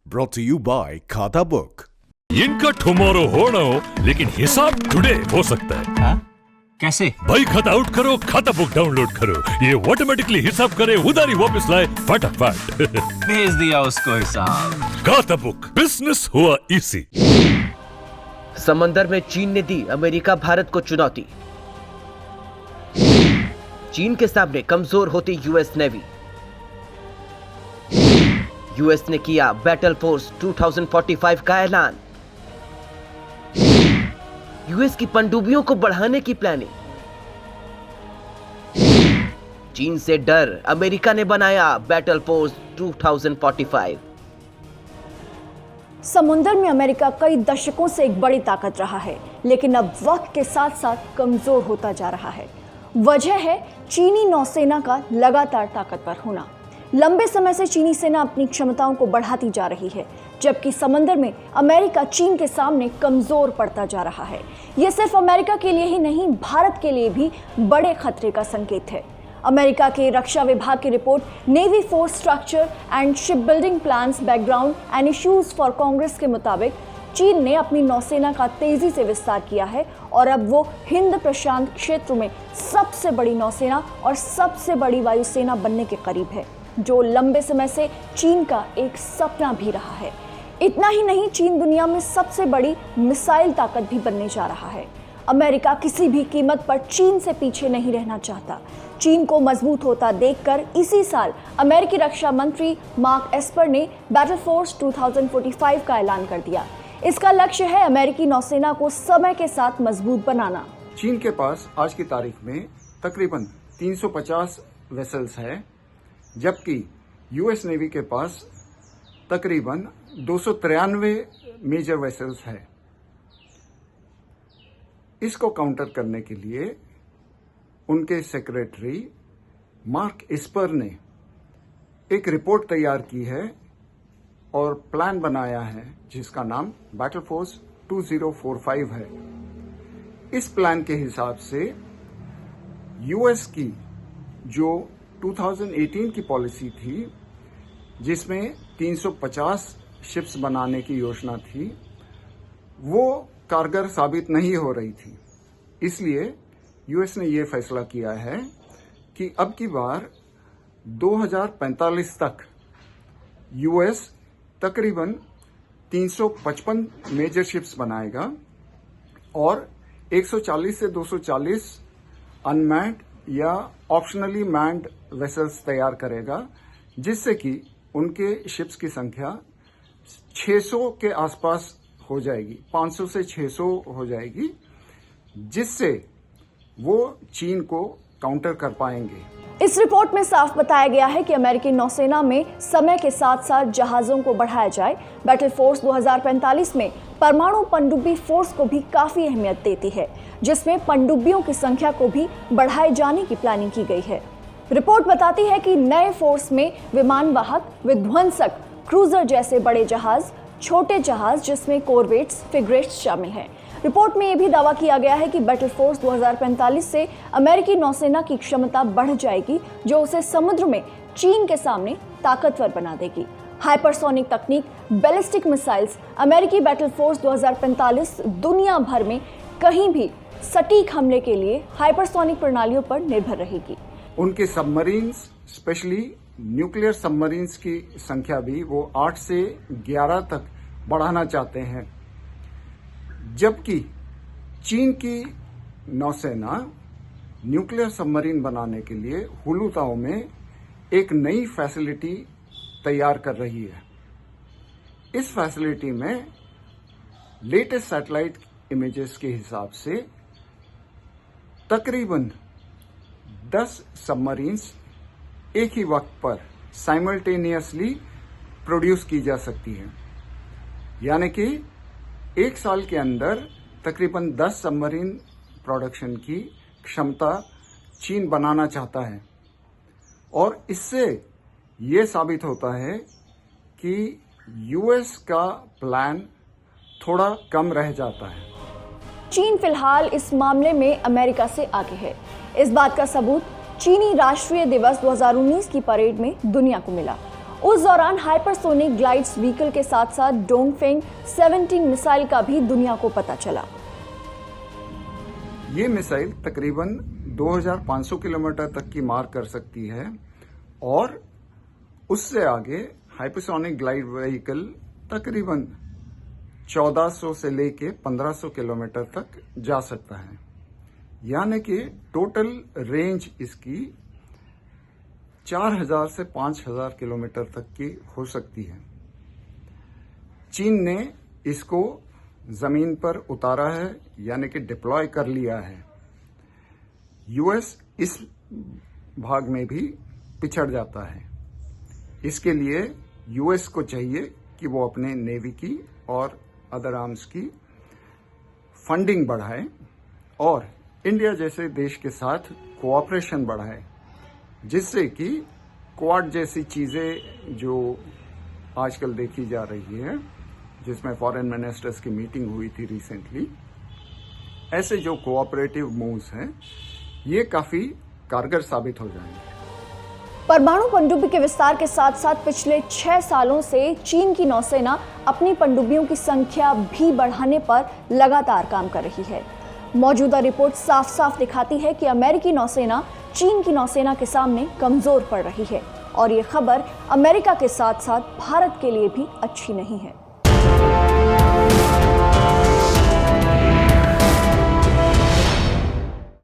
Brought to you by खाता book. इनका tomorrow होना हो लेकिन हिसाब टुडे हो सकता है। हाँ? कैसे? भाई खाता आउट करो, खाता बुक डाउनलोड करो, ये ऑटोमेटिकली हिसाब करे, उधारी वापस लाए फटाफट। भेज दिया उसको हिसाब। खाता बुक, बिजनेस हुआ इजी। समंदर में चीन ने दी अमेरिका भारत को चुनौती। चीन के सामने कमजोर होती यूएस नेवी। यूएस ने किया बैटल फोर्स 2045 का ऐलान। यूएस की पनडुब्बियों को बढ़ाने की प्लानिंग। चीन से डर, अमेरिका ने बनाया बैटल फोर्स 2045। समुंदर में अमेरिका कई दशकों से एक बड़ी ताकत रहा है, लेकिन अब वक्त के साथ साथ कमजोर होता जा रहा है। वजह है चीनी नौसेना का लगातार ताकतवर होना। लंबे समय से चीनी सेना अपनी क्षमताओं को बढ़ाती जा रही है, जबकि समंदर में अमेरिका चीन के सामने कमजोर पड़ता जा रहा है। यह सिर्फ अमेरिका के लिए ही नहीं, भारत के लिए भी बड़े खतरे का संकेत है। अमेरिका के रक्षा विभाग की report navy force structure and ship building plans background and issues for Congress के मुताबिक चीन ने अपनी नौसेना का तेजी से विस्तार किया है और अब वो हिंद प्रशांत क्षेत्र में सबसे बड़ी नौसेना और सबसे बड़ी वायुसेना बनने के करीब है, जो लंबे समय से चीन का एक सपना भी रहा है। इतना ही नहीं, चीन दुनिया में सबसे बड़ी मिसाइल ताकत भी बनने जा रहा है। अमेरिका किसी भी कीमत पर चीन से पीछे नहीं रहना चाहता। चीन को मजबूत होता देखकर इसी साल अमेरिकी रक्षा मंत्री मार्क एस्पर ने बैटल फोर्स 2045 का ऐलान कर दिया। इसका लक्ष्य है अमेरिकी नौसेना को समय के साथ मजबूत बनाना। चीन के पास आज की तारीख में तकरीबन 350 वेसल्स है, जबकि यूएस नेवी के पास तकरीबन 293 मेजर वेसल्स है। इसको काउंटर करने के लिए उनके सेक्रेटरी मार्क एस्पर ने एक रिपोर्ट तैयार की है और प्लान बनाया है, जिसका नाम बैटल फोर्स 2045 है। इस प्लान के हिसाब से यूएस की जो 2018 की पॉलिसी थी, जिसमें 350 शिप्स बनाने की योजना थी, वो कारगर साबित नहीं हो रही थी। इसलिए यूएस ने ये फैसला किया है कि अब की बार 2045 तक यूएस तकरीबन 355 मेजर शिप्स बनाएगा और 140 से 240 अनमैन्ड या ऑप्शनली मैन्ड वेसल्स तैयार करेगा, जिससे कि उनके शिप्स की संख्या 600 के आसपास हो जाएगी, 500 से 600 हो जाएगी, जिससे वो चीन को काउंटर कर पाएंगे। इस रिपोर्ट में साफ बताया गया है कि अमेरिकी नौसेना में समय के साथ साथ जहाजों को बढ़ाया जाए। बैटल फोर्स 2045 में परमाणु पनडुब्बी फोर्स को भी काफी अहमियत देती है, जिसमें पनडुब्बियों की संख्या को भी बढ़ाए जाने की प्लानिंग की गई है। रिपोर्ट बताती है कि नए फोर्स में विमान वाहक, विध्वंसक, क्रूजर जैसे बड़े जहाज, छोटे जहाज जिसमें कोरवेट्स, फ्रिगेट्स शामिल हैं। रिपोर्ट में यह भी दावा किया गया है कि बैटल फोर्स 2045 से अमेरिकी नौसेना की क्षमता बढ़ जाएगी, जो उसे समुद्र में चीन के सामने ताकतवर बना देगी। हाइपरसोनिक तकनीक, बैलिस्टिक मिसाइल्स, अमेरिकी बैटल फोर्स 2045 दुनिया भर में कहीं भी सटीक हमले के लिए हाइपरसोनिक प्रणालियों पर निर्भर रहेगी। उनके सबमरीन्स, स्पेशली न्यूक्लियर सबमरीन्स की संख्या भी वो 8 से 11 तक बढ़ाना चाहते हैं, जबकि चीन की नौसेना न्यूक्लियर सबमरीन बनाने के लिए हुलुताओ में एक नई फैसिलिटी तैयार कर रही है। इस फैसिलिटी में लेटेस्ट सैटेलाइट इमेजेस के हिसाब से तकरीबन 10 सबमरीन्स एक ही वक्त पर साइमल्टेनियसली प्रोड्यूस की जा सकती हैं, यानी कि एक साल के अंदर तकरीबन 10 सबमरीन प्रोडक्शन की क्षमता चीन बनाना चाहता है। और इससे ये साबित होता है कि यूएस का प्लान थोड़ा कम रह जाता है। चीन फिलहाल इस मामले में अमेरिका से आगे है। इस बात का सबूत चीनी राष्ट्रीय दिवस 2019 की परेड में दुनिया को मिला। उस दौरान हाइपरसोनिक ग्लाइड्स व्हीकल के साथ साथ डोंगफेंग 17 मिसाइल का भी दुनिया को पता चला। ये मिसाइल तकरीबन 2500 किलोमीटर तक की मार कर सकती है और उससे आगे हाइपरसोनिक ग्लाइड व्हीकल तकरीबन 1400 से लेके 1500 किलोमीटर तक जा सकता है, यानी कि टोटल रेंज इसकी 4000 से 5000 किलोमीटर तक की हो सकती है। चीन ने इसको जमीन पर उतारा है, यानी कि डिप्लॉय कर लिया है। यूएस इस भाग में भी पिछड़ जाता है। इसके लिए यूएस को चाहिए कि वो अपने नेवी की और अदर आर्म्स की फंडिंग बढ़ाए और इंडिया जैसे देश के साथ कोऑपरेशन बढ़ाए, जिससे कि क्वाड जैसी चीजें जो आजकल देखी जा रही है, जिसमें फॉरेन मिनिस्टर्स की मीटिंग हुई थी रिसेंटली, ऐसे जो कोऑपरेटिव मूव्स हैं ये काफी कारगर साबित हो जाएंगे। परमाणु पनडुब्बी के विस्तार के साथ साथ पिछले 6 सालों से चीन की नौसेना अपनी पनडुब्बियों की संख्या भी बढ़ाने पर लगातार काम कर रही है। मौजूदा रिपोर्ट साफ साफ दिखाती है कि अमेरिकी नौसेना चीन की नौसेना के सामने कमजोर पड़ रही है और ये खबर अमेरिका के साथ साथ भारत के लिए भी अच्छी नहीं है।